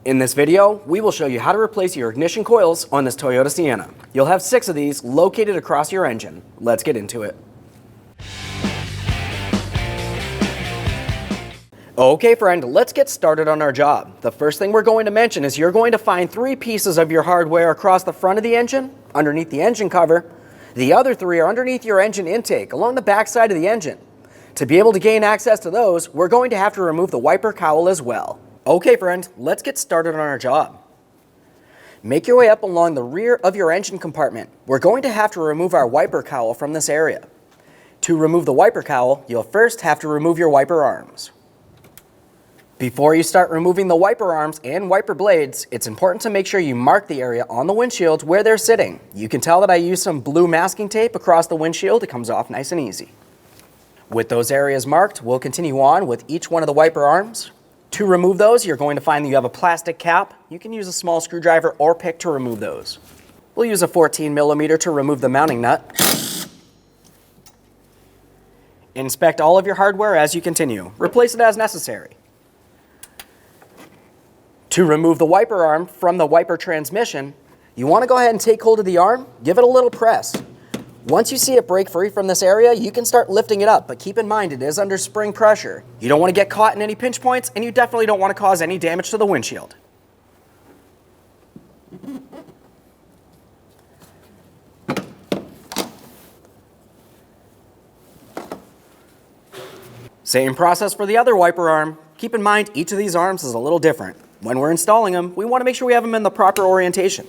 In this video, we will show you how to replace your ignition coils on this Toyota Sienna. You'll have 6 of these located across your engine. Let's get into it. Okay friend, let's get started on our job. The first thing we're going to mention is you're going to find 3 pieces of your hardware across the front of the engine, underneath the engine cover. The other 3 are underneath your engine intake, along the back side of the engine. To be able to gain access to those, we're going to have to remove the wiper cowl as well. Okay friend, let's get started on our job. Make your way up along the rear of your engine compartment. We're going to have to remove our wiper cowl from this area. To remove the wiper cowl, you'll first have to remove your wiper arms. Before you start removing the wiper arms and wiper blades, it's important to make sure you mark the area on the windshield where they're sitting. You can tell that I used some blue masking tape across the windshield. It comes off nice and easy. With those areas marked, we'll continue on with each one of the wiper arms. To remove those, you're going to find that you have a plastic cap. You can use a small screwdriver or pick to remove those. We'll use a 14mm to remove the mounting nut. Inspect all of your hardware as you continue. Replace it as necessary. To remove the wiper arm from the wiper transmission, you want to go ahead and take hold of the arm, give it a little press. Once you see it break free from this area, you can start lifting it up, but keep in mind it is under spring pressure. You don't want to get caught in any pinch points, and you definitely don't want to cause any damage to the windshield. Same process for the other wiper arm. Keep in mind each of these arms is a little different. When we're installing them, we want to make sure we have them in the proper orientation.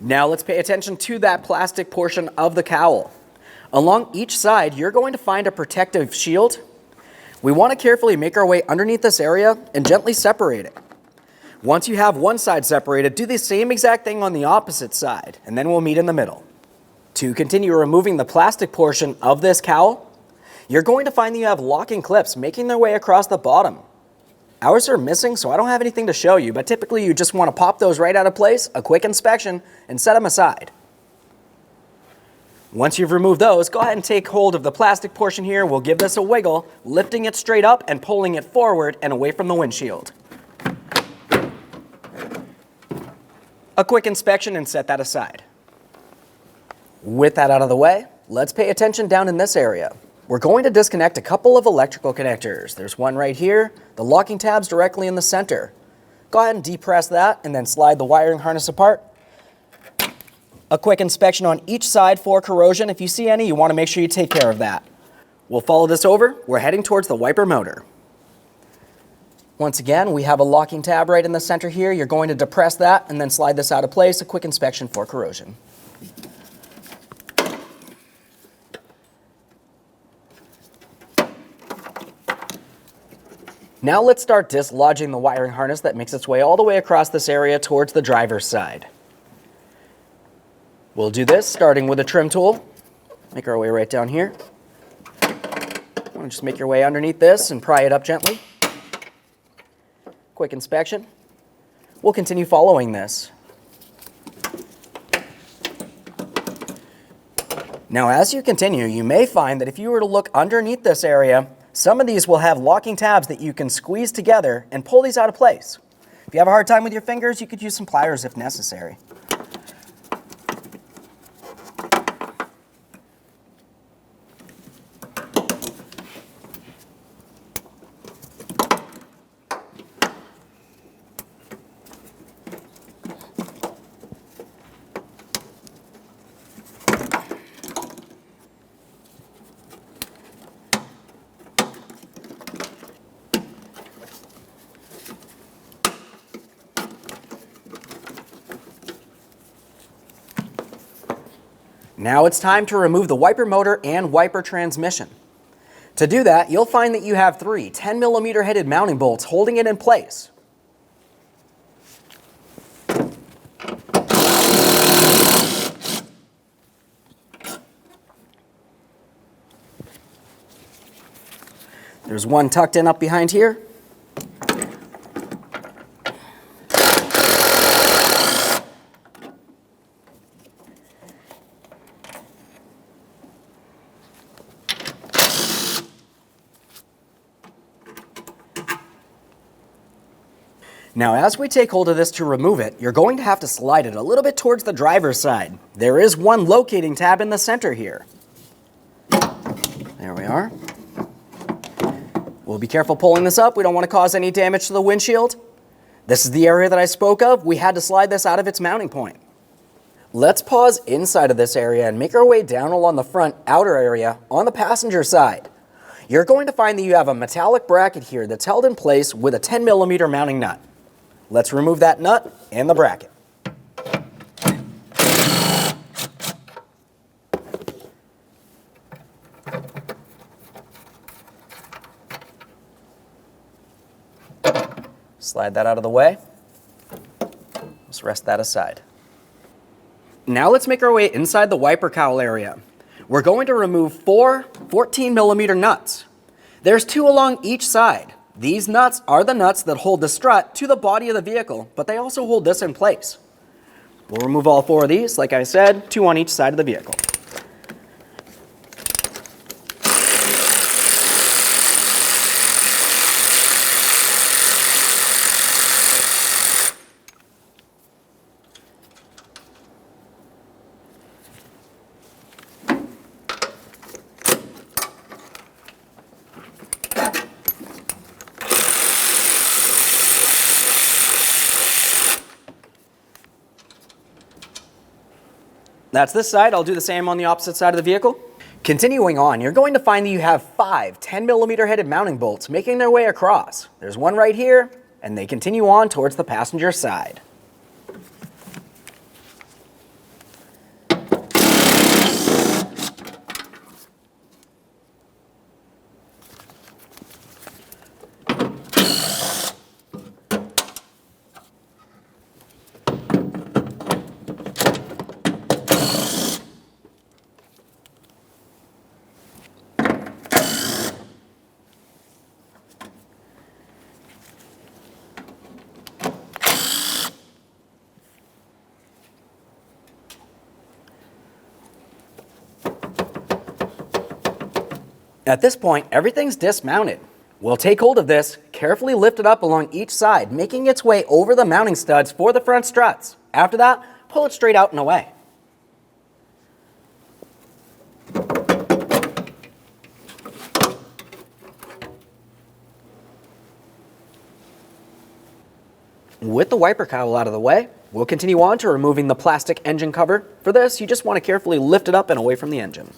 Now let's pay attention to that plastic portion of the cowl. Along each side, you're going to find a protective shield. We want to carefully make our way underneath this area and gently separate it. Once you have one side separated, do the same exact thing on the opposite side, and then we'll meet in the middle. To continue removing the plastic portion of this cowl, you're going to find that you have locking clips making their way across the bottom. Ours are missing, so I don't have anything to show you, but typically you just want to pop those right out of place, a quick inspection, and set them aside. Once you've removed those, go ahead and take hold of the plastic portion here. We'll give this a wiggle, lifting it straight up and pulling it forward and away from the windshield. A quick inspection and set that aside. With that out of the way, let's pay attention down in this area. We're going to disconnect a couple of electrical connectors. There's one right here, the locking tab's directly in the center. Go ahead and depress that and then slide the wiring harness apart. A quick inspection on each side for corrosion. If you see any, you want to make sure you take care of that. We'll follow this over. We're heading towards the wiper motor. Once again, we have a locking tab right in the center here. You're going to depress that and then slide this out of place. A quick inspection for corrosion. Now let's start dislodging the wiring harness that makes its way all the way across this area towards the driver's side. We'll do this starting with a trim tool. Make our way right down here. Want to just make your way underneath this and pry it up gently. Quick inspection. We'll continue following this. Now as you continue, you may find that if you were to look underneath this area, some of these will have locking tabs that you can squeeze together and pull these out of place. If you have a hard time with your fingers, you could use some pliers if necessary. Now it's time to remove the wiper motor and wiper transmission. To do that, you'll find that you have 3 10mm headed mounting bolts holding it in place. There's one tucked in up behind here. Now, as we take hold of this to remove it, you're going to have to slide it a little bit towards the driver's side. There is one locating tab in the center here. There we are. We'll be careful pulling this up. We don't want to cause any damage to the windshield. This is the area that I spoke of. We had to slide this out of its mounting point. Let's pause inside of this area and make our way down along the front outer area on the passenger side. You're going to find that you have a metallic bracket here that's held in place with a 10mm mounting nut. Let's remove that nut and the bracket. Slide that out of the way. Let's rest that aside. Now let's make our way inside the wiper cowl area. We're going to remove 4 14mm nuts. There's 2 along each side. These nuts are the nuts that hold the strut to the body of the vehicle, but they also hold this in place. We'll remove all 4 of these, like I said, 2 on each side of the vehicle. That's this side. I'll do the same on the opposite side of the vehicle. Continuing on, you're going to find that you have 5 10mm headed mounting bolts making their way across. There's one right here, and they continue on towards the passenger side. At this point, everything's dismounted. We'll take hold of this, carefully lift it up along each side, making its way over the mounting studs for the front struts. After that, pull it straight out and away. With the wiper cowl out of the way, we'll continue on to removing the plastic engine cover. For this, you just want to carefully lift it up and away from the engine.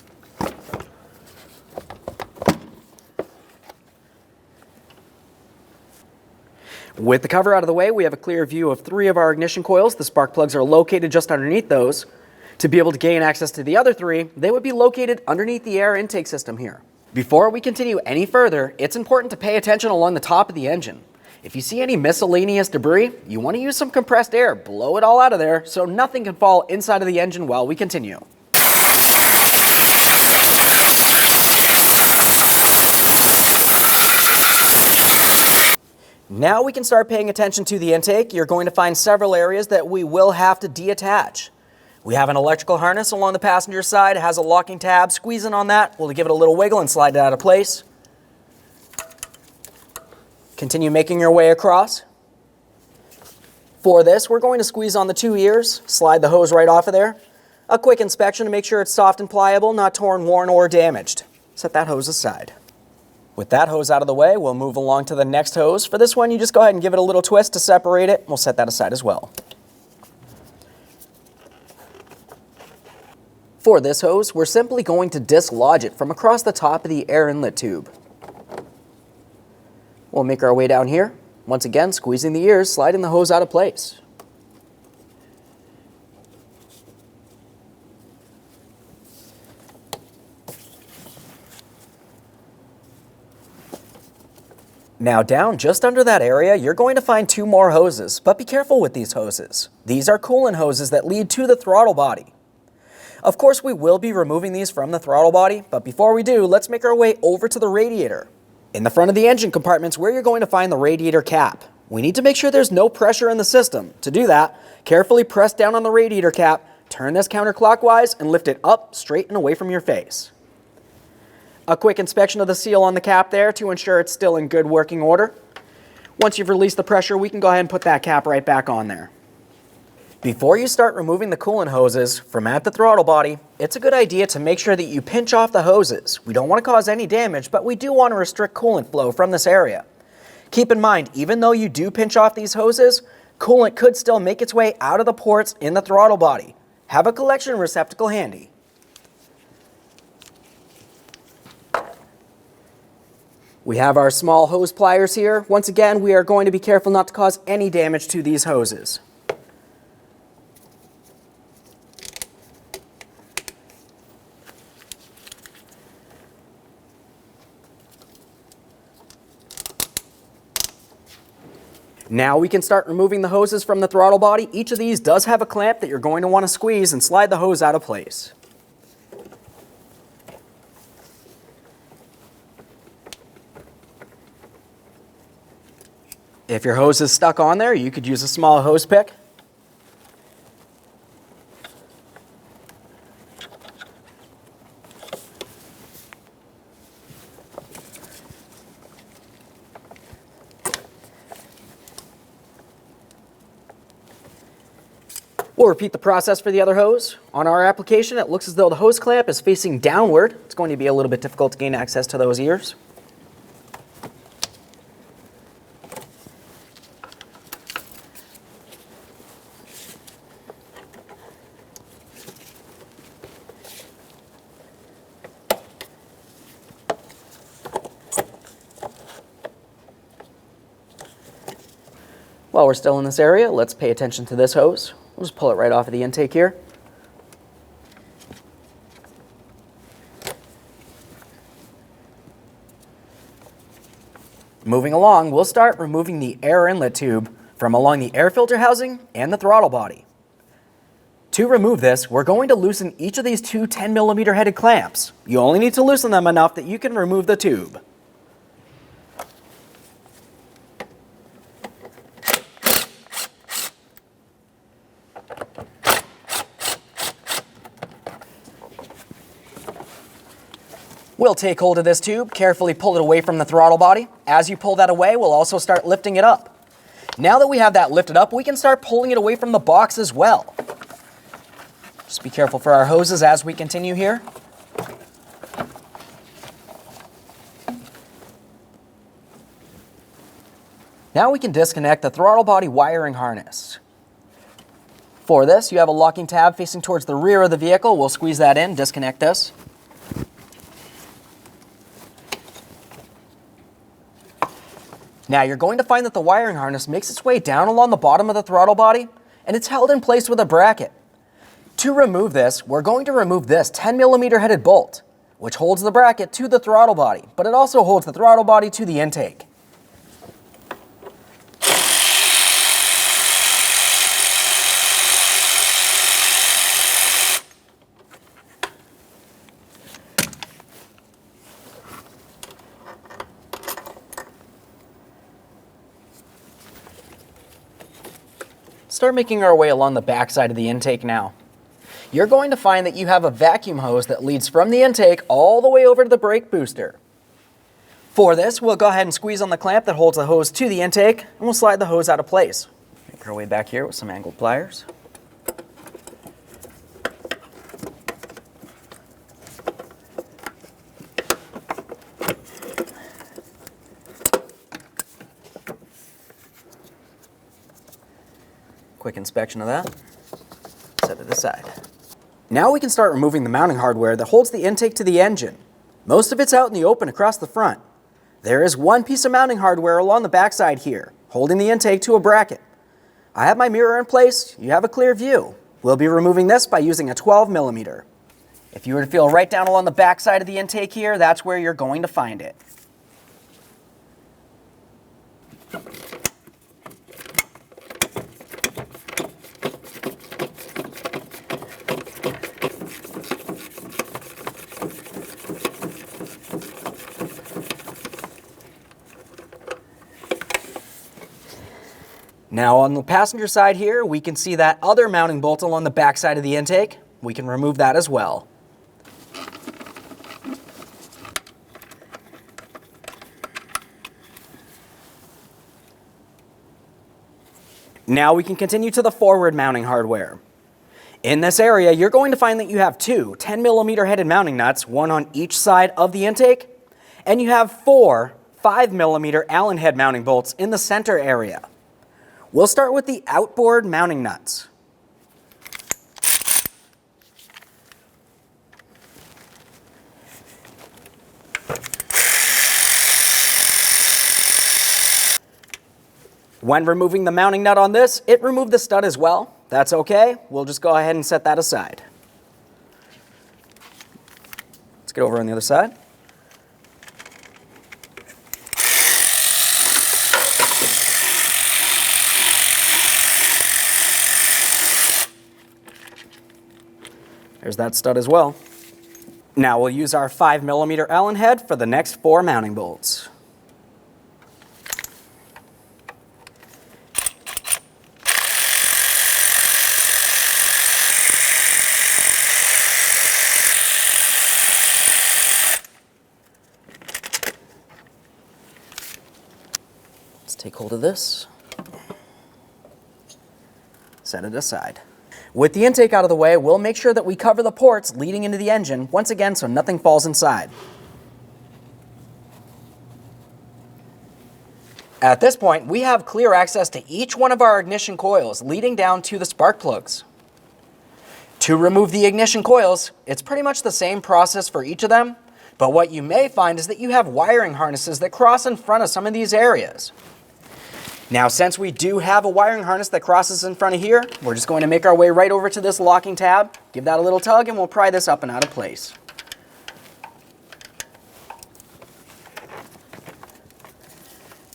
With the cover out of the way, we have a clear view of 3 of our ignition coils. The spark plugs are located just underneath those. To be able to gain access to the other 3, they would be located underneath the air intake system here. Before we continue any further, it's important to pay attention along the top of the engine. If you see any miscellaneous debris, you want to use some compressed air, blow it all out of there so nothing can fall inside of the engine while we continue. Now we can start paying attention to the intake. You're going to find several areas that we will have to deattach. We have an electrical harness along the passenger side. It has a locking tab. Squeezing on that, we'll give it a little wiggle and slide it out of place. Continue making your way across. For this, we're going to squeeze on the 2 ears, slide the hose right off of there. A quick inspection to make sure it's soft and pliable, not torn, worn, or damaged. Set that hose aside. With that hose out of the way, we'll move along to the next hose. For this one, you just go ahead and give it a little twist to separate it. We'll set that aside as well. For this hose, we're simply going to dislodge it from across the top of the air inlet tube. We'll make our way down here. Once again, squeezing the ears, sliding the hose out of place. Now down just under that area, you're going to find 2 more hoses, but be careful with these hoses. These are coolant hoses that lead to the throttle body. Of course, we will be removing these from the throttle body, but before we do, let's make our way over to the radiator. In the front of the engine compartment's where you're going to find the radiator cap. We need to make sure there's no pressure in the system. To do that, carefully press down on the radiator cap, turn this counterclockwise, and lift it up, straight and away from your face. A quick inspection of the seal on the cap there to ensure it's still in good working order. Once you've released the pressure, we can go ahead and put that cap right back on there. Before you start removing the coolant hoses from at the throttle body, it's a good idea to make sure that you pinch off the hoses. We don't want to cause any damage, but we do want to restrict coolant flow from this area. Keep in mind, even though you do pinch off these hoses, coolant could still make its way out of the ports in the throttle body. Have a collection receptacle handy. We have our small hose pliers here. Once again, we are going to be careful not to cause any damage to these hoses. Now we can start removing the hoses from the throttle body. Each of these does have a clamp that you're going to want to squeeze and slide the hose out of place. If your hose is stuck on there, you could use a small hose pick. We'll repeat the process for the other hose. On our application, it looks as though the hose clamp is facing downward. It's going to be a little bit difficult to gain access to those ears. While we're still in this area, let's pay attention to this hose. We'll just pull it right off of the intake here. Moving along, we'll start removing the air inlet tube from along the air filter housing and the throttle body. To remove this, we're going to loosen each of these two 10mm headed clamps. You only need to loosen them enough that you can remove the tube. We'll take hold of this tube, carefully pull it away from the throttle body. As you pull that away, we'll also start lifting it up. Now that we have that lifted up, we can start pulling it away from the box as well. Just be careful for our hoses as we continue here. Now we can disconnect the throttle body wiring harness. For this, you have a locking tab facing towards the rear of the vehicle. We'll squeeze that in, disconnect this. Now you're going to find that the wiring harness makes its way down along the bottom of the throttle body, and it's held in place with a bracket. To remove this, we're going to remove this 10mm headed bolt, which holds the bracket to the throttle body, but it also holds the throttle body to the intake. Start making our way along the back side of the intake now. You're going to find that you have a vacuum hose that leads from the intake all the way over to the brake booster. For this, we'll go ahead and squeeze on the clamp that holds the hose to the intake, and we'll slide the hose out of place. Make our way back here with some angled pliers. Quick inspection of that. Set it aside. Now we can start removing the mounting hardware that holds the intake to the engine. Most of it's out in the open across the front. There is one piece of mounting hardware along the backside here, holding the intake to a bracket. I have my mirror in place. You have a clear view. We'll be removing this by using a 12mm. If you were to feel right down along the backside of the intake here, that's where you're going to find it. Now on the passenger side here, we can see that other mounting bolt along the back side of the intake. We can remove that as well. Now we can continue to the forward mounting hardware. In this area, you're going to find that you have two 10mm headed mounting nuts, one on each side of the intake, and you have four 5mm Allen head mounting bolts in the center area. We'll start with the outboard mounting nuts. When removing the mounting nut on this, it removed the stud as well. That's okay. We'll just go ahead and set that aside. Let's get over on the other side. There's that stud as well. Now we'll use our 5mm Allen head for the next four mounting bolts. Take hold of this, set it aside. With the intake out of the way, we'll make sure that we cover the ports leading into the engine, once again, so nothing falls inside. At this point, we have clear access to each one of our ignition coils leading down to the spark plugs. To remove the ignition coils, it's pretty much the same process for each of them, but what you may find is that you have wiring harnesses that cross in front of some of these areas. Now, since we do have a wiring harness that crosses in front of here, we're just going to make our way right over to this locking tab, give that a little tug, and we'll pry this up and out of place.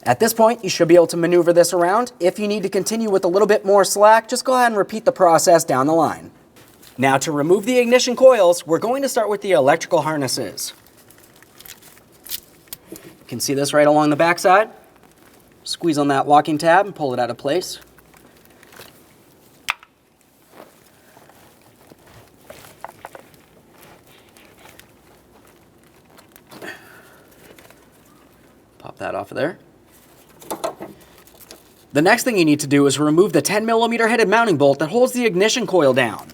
At this point, you should be able to maneuver this around. If you need to continue with a little bit more slack, just go ahead and repeat the process down the line. Now, to remove the ignition coils, we're going to start with the electrical harnesses. You can see this right along the back side. Squeeze on that locking tab and pull it out of place. Pop that off of there. The next thing you need to do is remove the 10mm headed mounting bolt that holds the ignition coil down.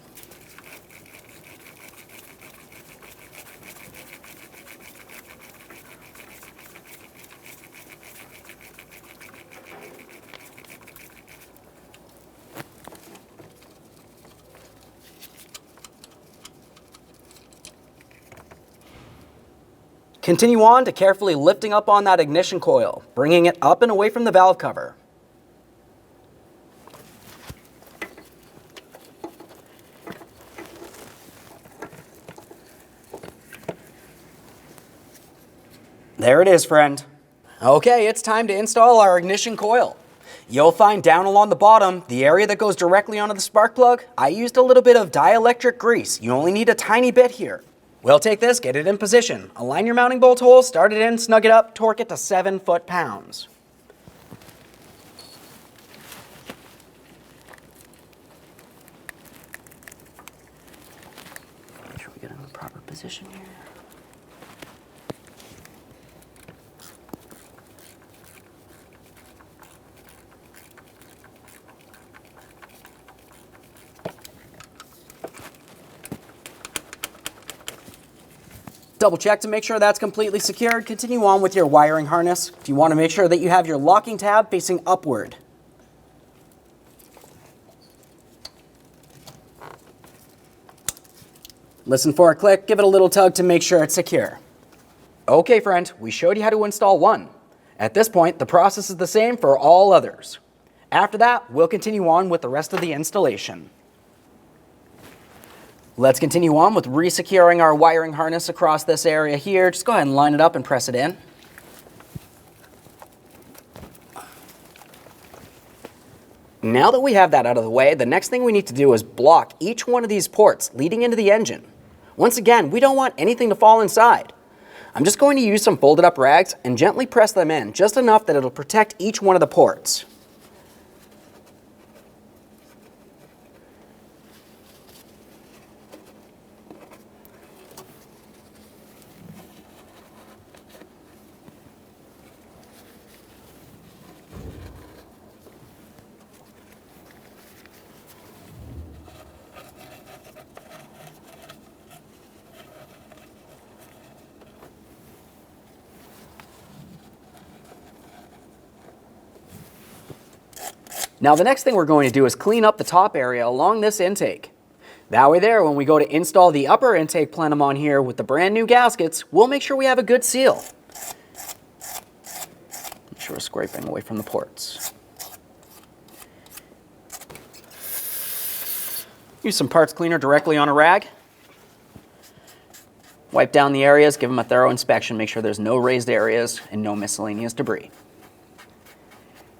Continue on to carefully lifting up on that ignition coil, bringing it up and away from the valve cover. There it is, friend. Okay, it's time to install our ignition coil. You'll find down along the bottom, the area that goes directly onto the spark plug, I used a little bit of dielectric grease. You only need a tiny bit here. We'll take this, get it in position, align your mounting bolt hole, start it in, snug it up, torque it to 7 foot-pounds. Make sure we get in the proper position here. Double check to make sure that's completely secured. Continue on with your wiring harness. You want to make sure that you have your locking tab facing upward. Listen for a click, give it a little tug to make sure it's secure. Okay, friend, we showed you how to install one. At this point, the process is the same for all others. After that, we'll continue on with the rest of the installation. Let's continue on with resecuring our wiring harness across this area here. Just go ahead and line it up and press it in. Now that we have that out of the way, the next thing we need to do is block each one of these ports leading into the engine. Once again, we don't want anything to fall inside. I'm just going to use some folded up rags and gently press them in, just enough that it'll protect each one of the ports. Now the next thing we're going to do is clean up the top area along this intake. That way there, when we go to install the upper intake plenum on here with the brand new gaskets, we'll make sure we have a good seal. Make sure we're scraping away from the ports. Use some parts cleaner directly on a rag. Wipe down the areas, give them a thorough inspection, make sure there's no raised areas and no miscellaneous debris.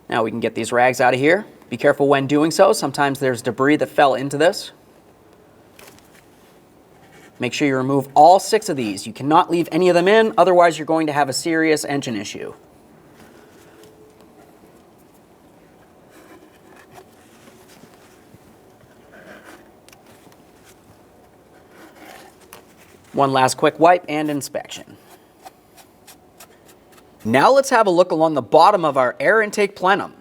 Now we can get these rags out of here. Be careful when doing so. Sometimes there's debris that fell into this. Make sure you remove all 6 of these. You cannot leave any of them in, otherwise you're going to have a serious engine issue. One last quick wipe and inspection. Now let's have a look along the bottom of our air intake plenum.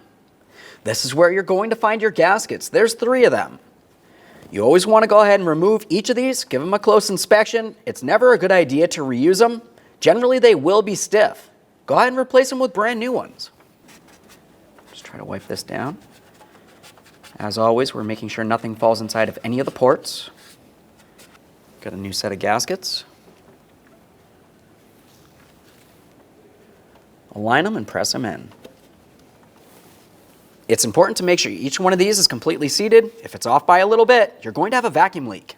This is where you're going to find your gaskets. There's 3 of them. You always want to go ahead and remove each of these, give them a close inspection. It's never a good idea to reuse them. Generally, they will be stiff. Go ahead and replace them with brand new ones. Just try to wipe this down. As always, we're making sure nothing falls inside of any of the ports. Got a new set of gaskets. Align them and press them in. It's important to make sure each one of these is completely seated. If it's off by a little bit, you're going to have a vacuum leak.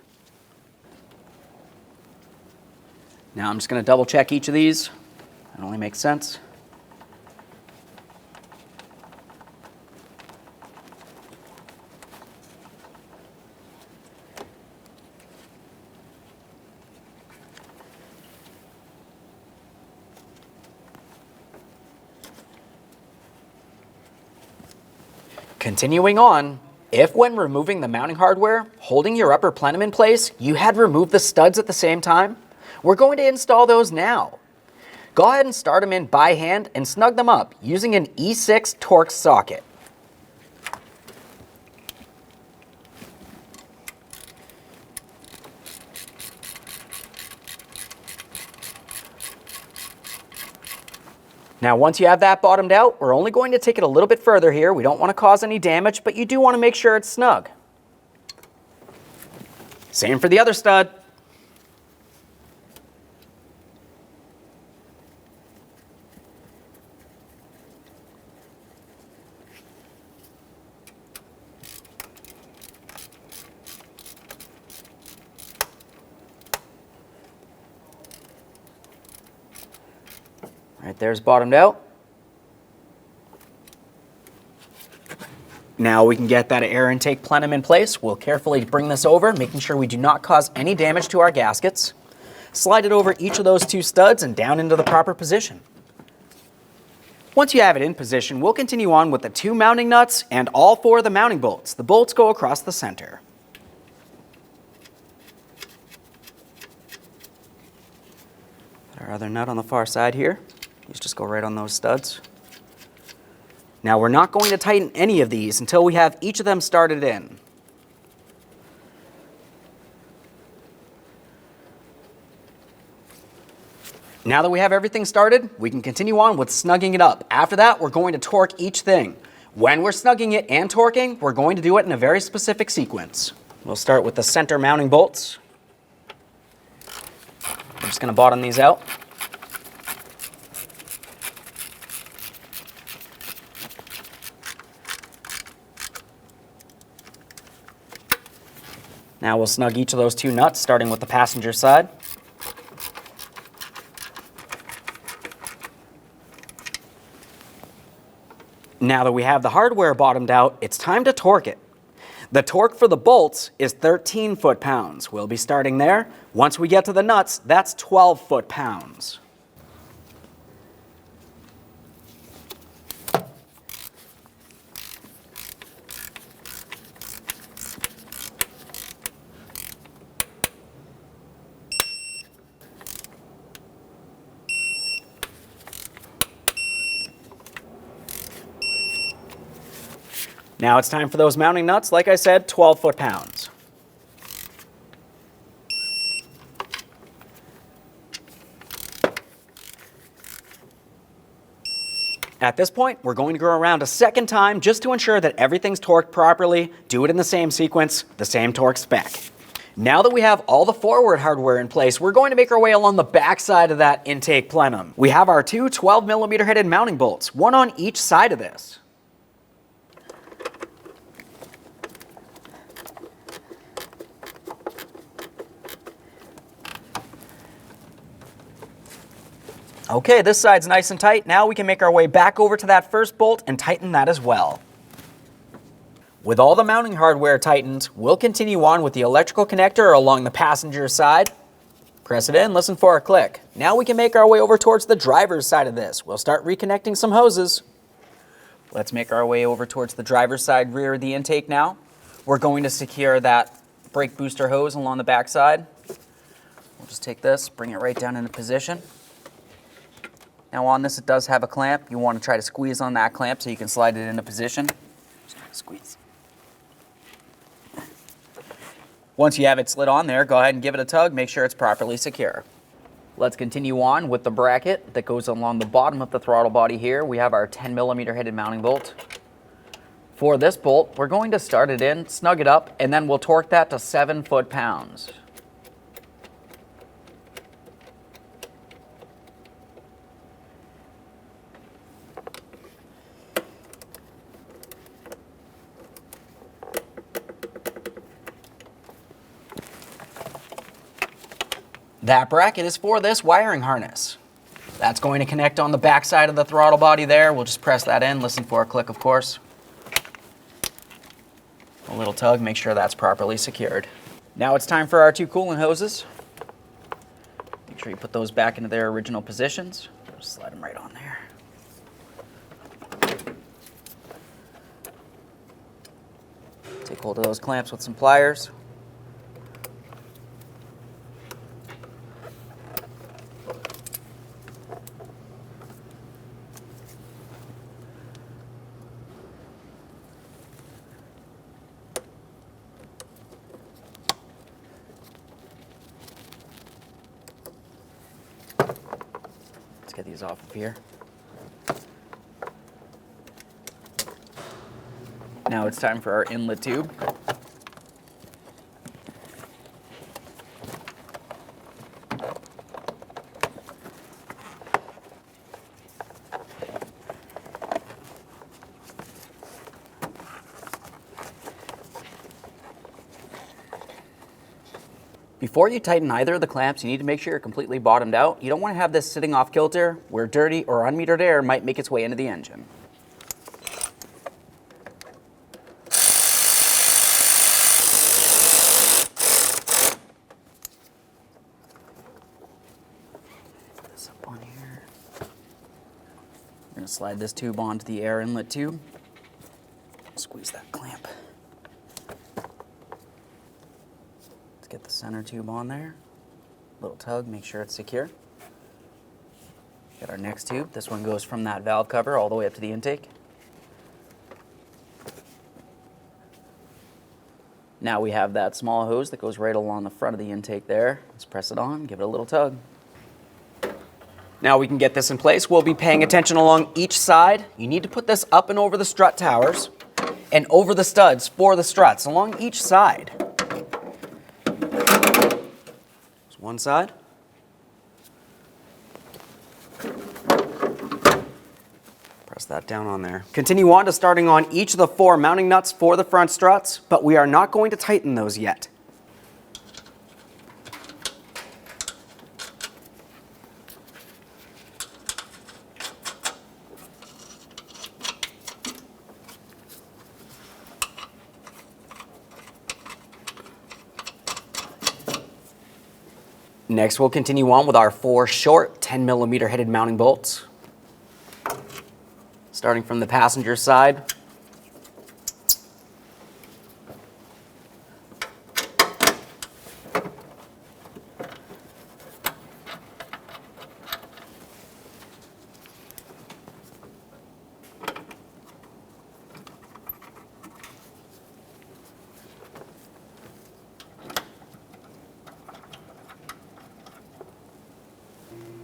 Now I'm just going to double check each of these. That only makes sense. Continuing on, if when removing the mounting hardware, holding your upper plenum in place, you had removed the studs at the same time, we're going to install those now. Go ahead and start them in by hand and snug them up using an E6 Torx socket. Now once you have that bottomed out, we're only going to take it a little bit further here. We don't want to cause any damage, but you do want to make sure it's snug. Same for the other stud. Right there's bottomed out. Now we can get that air intake plenum in place. We'll carefully bring this over, making sure we do not cause any damage to our gaskets. Slide it over each of those 2 studs and down into the proper position. Once you have it in position, we'll continue on with the 2 mounting nuts and all 4 of the mounting bolts. The bolts go across the center. Put our other nut on the far side here. These just go right on those studs. Now we're not going to tighten any of these until we have each of them started in. Now that we have everything started, we can continue on with snugging it up. After that, we're going to torque each thing. When we're snugging it and torquing, we're going to do it in a very specific sequence. We'll start with the center mounting bolts. I'm just going to bottom these out. Now we'll snug each of those 2 nuts, starting with the passenger side. Now that we have the hardware bottomed out, it's time to torque it. The torque for the bolts is 13 foot-pounds. We'll be starting there. Once we get to the nuts, that's 12 foot-pounds. Now it's time for those mounting nuts. Like I said, 12 foot-pounds. At this point, we're going to go around a second time just to ensure that everything's torqued properly, do it in the same sequence, the same torque spec. Now that we have all the forward hardware in place, we're going to make our way along the back side of that intake plenum. We have our two 12mm headed mounting bolts, one on each side of this. Okay, this side's nice and tight. Now we can make our way back over to that first bolt and tighten that as well. With all the mounting hardware tightened, we'll continue on with the electrical connector along the passenger side. Press it in, listen for a click. Now we can make our way over towards the driver's side of this. We'll start reconnecting some hoses. Let's make our way over towards the driver's side rear of the intake now. We're going to secure that brake booster hose along the back side. We'll just take this, bring it right down into position. Now on this, it does have a clamp. You want to try to squeeze on that clamp so you can slide it into position. Just squeeze. Once you have it slid on there, go ahead and give it a tug, make sure it's properly secure. Let's continue on with the bracket that goes along the bottom of the throttle body here. We have our 10mm headed mounting bolt. For this bolt, we're going to start it in, snug it up, and then we'll torque that to 7 foot-pounds. That bracket is for this wiring harness. That's going to connect on the back side of the throttle body there. We'll just press that in, listen for a click, of course. A little tug, make sure that's properly secured. Now it's time for our two coolant hoses. Make sure you put those back into their original positions. Just slide them right on there. Take hold of those clamps with some pliers. Let's get these off of here. Now it's time for our inlet tube. Before you tighten either of the clamps, you need to make sure you're completely bottomed out. You don't want to have this sitting off kilter where dirty or unmetered air might make its way into the engine. Put this up on here. We're going to slide this tube onto the air inlet tube. Squeeze that clamp. Get the center tube on there. Little tug, make sure it's secure. Get our next tube. This one goes from that valve cover all the way up to the intake. Now we have that small hose that goes right along the front of the intake there. Let's press it on, give it a little tug. Now we can get this in place. We'll be paying attention along each side. You need to put this up and over the strut towers and over the studs for the struts along each side. One side. Press that down on there. Continue on to starting on each of the 4 mounting nuts for the front struts, but we are not going to tighten those yet. Next, we'll continue on with our 4 short 10mm headed mounting bolts. Starting from the passenger side.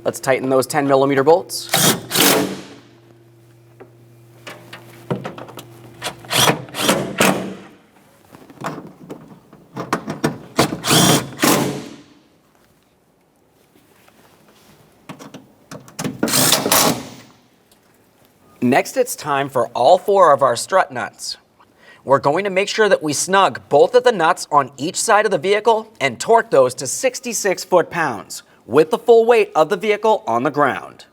Let's tighten those 10mm bolts. Next, it's time for all 4 of our strut nuts. We're going to make sure that we snug both of the nuts on each side of the vehicle and torque those to 66 foot-pounds with the full weight of the vehicle on the ground.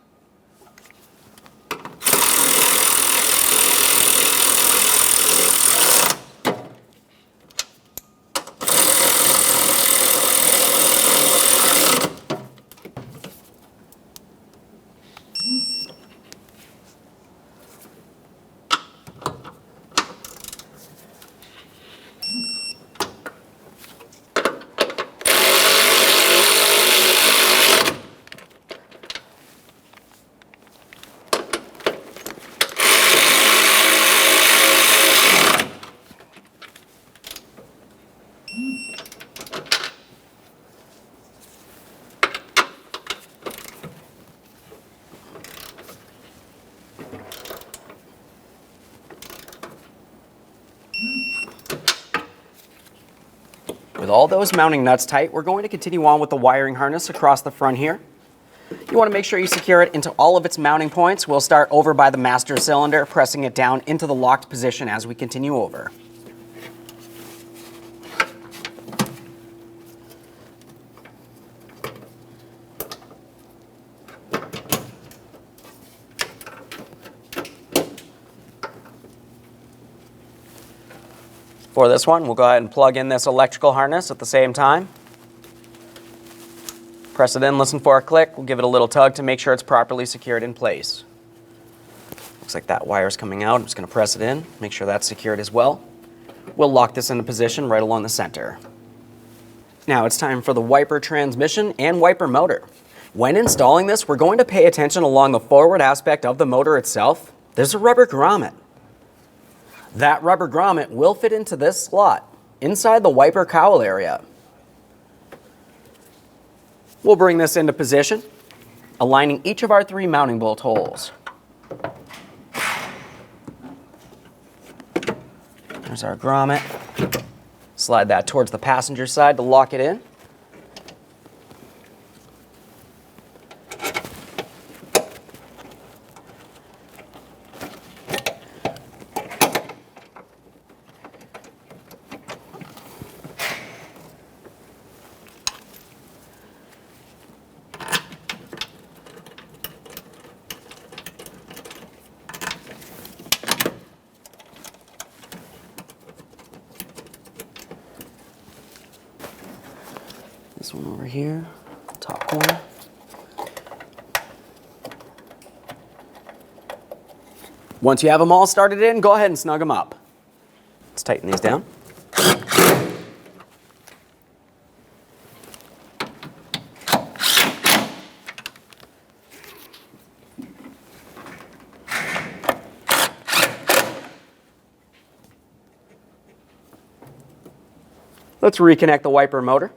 With all those mounting nuts tight, we're going to continue on with the wiring harness across the front here. You want to make sure you secure it into all of its mounting points. We'll start over by the master cylinder, pressing it down into the locked position as we continue over. For this one, we'll go ahead and plug in this electrical harness at the same time. Press it in, listen for a click. We'll give it a little tug to make sure it's properly secured in place. Looks like that wire's coming out. I'm just going to press it in, make sure that's secured as well. We'll lock this into position right along the center. Now it's time for the wiper transmission and wiper motor. When installing this, we're going to pay attention along the forward aspect of the motor itself. There's a rubber grommet. That rubber grommet will fit into this slot inside the wiper cowl area. We'll bring this into position, aligning each of our 3 mounting bolt holes. There's our grommet. Slide that towards the passenger side to lock it in. This one over here, top corner. Once you have them all started in, go ahead and snug them up. Let's tighten these down. Let's reconnect the wiper motor.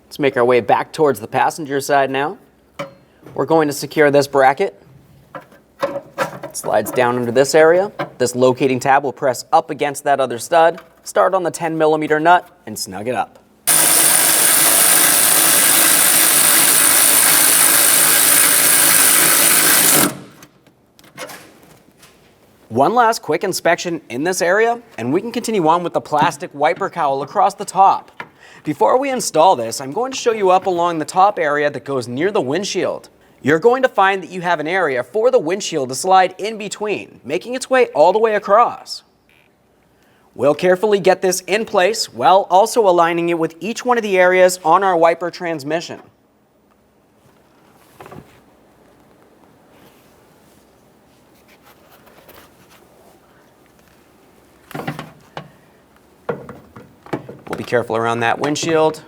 Let's make our way back towards the passenger side now. We're going to secure this bracket. It slides down into this area. This locating tab will press up against that other stud, start on the 10mm nut, and snug it up. One last quick inspection in this area, and we can continue on with the plastic wiper cowl across the top. Before we install this, I'm going to show you up along the top area that goes near the windshield. You're going to find that you have an area for the windshield to slide in between, making its way all the way across. We'll carefully get this in place while also aligning it with each one of the areas on our wiper transmission. We'll be careful around that windshield.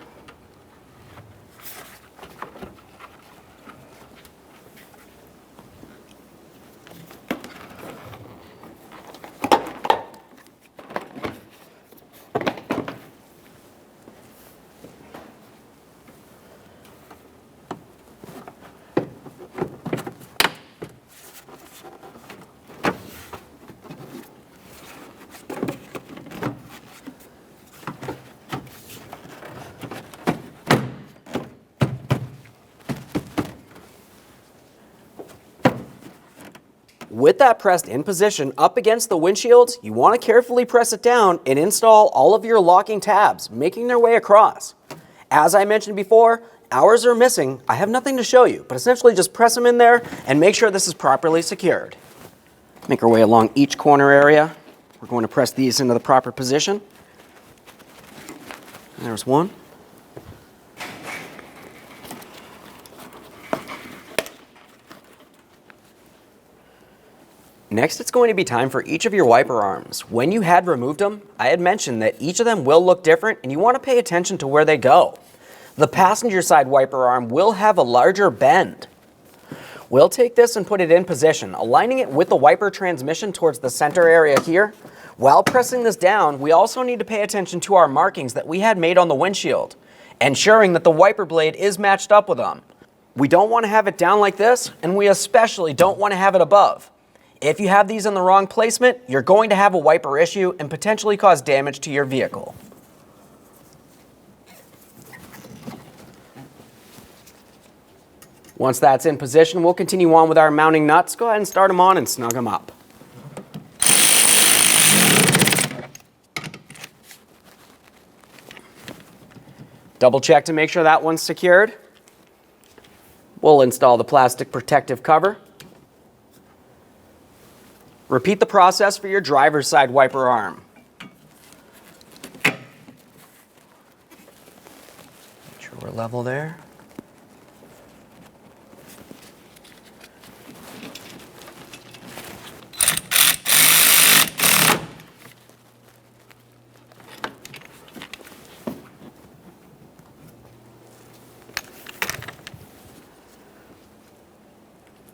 With that pressed in position up against the windshield, you want to carefully press it down and install all of your locking tabs, making their way across. As I mentioned before, ours are missing. I have nothing to show you, but essentially just press them in there and make sure this is properly secured. Make our way along each corner area. We're going to press these into the proper position. There's one. Next, it's going to be time for each of your wiper arms. When you had removed them, I had mentioned that each of them will look different and you want to pay attention to where they go. The passenger side wiper arm will have a larger bend. We'll take this and put it in position, aligning it with the wiper transmission towards the center area here. While pressing this down, we also need to pay attention to our markings that we had made on the windshield, ensuring that the wiper blade is matched up with them. We don't want to have it down like this, and we especially don't want to have it above. If you have these in the wrong placement, you're going to have a wiper issue and potentially cause damage to your vehicle. Once that's in position, we'll continue on with our mounting nuts. Go ahead and start them on and snug them up. Double check to make sure that one's secured. We'll install the plastic protective cover. Repeat the process for your driver's side wiper arm. Make sure we're level there.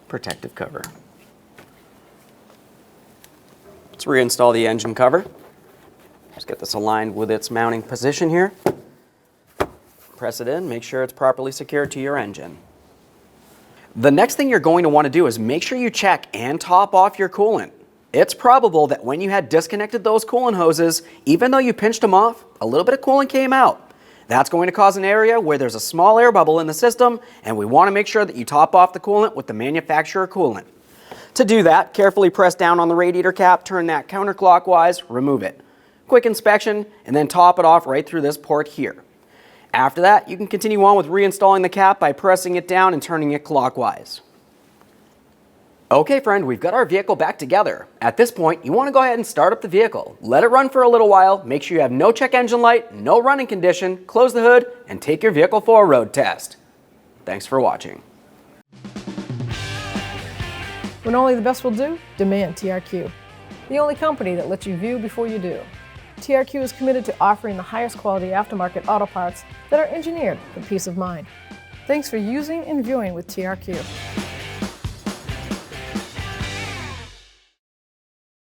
Protective cover. Let's reinstall the engine cover. Just get this aligned with its mounting position here. Press it in, make sure it's properly secured to your engine. The next thing you're going to want to do is make sure you check and top off your coolant. It's probable that when you had disconnected those coolant hoses, even though you pinched them off, a little bit of coolant came out. That's going to cause an area where there's a small air bubble in the system, and we want to make sure that you top off the coolant with the manufacturer coolant. To do that, carefully press down on the radiator cap, turn that counterclockwise, remove it. Quick inspection, and then top it off right through this port here. After that, you can continue on with reinstalling the cap by pressing it down and turning it clockwise. Okay friend, we've got our vehicle back together. At this point, you want to go ahead and start up the vehicle. Let it run for a little while, make sure you have no check engine light, no running condition, close the hood, and take your vehicle for a road test. Thanks for watching. When only the best will do, demand TRQ. The only company that lets you view before you do. TRQ is committed to offering the highest quality aftermarket auto parts that are engineered for peace of mind. Thanks for using and viewing with TRQ.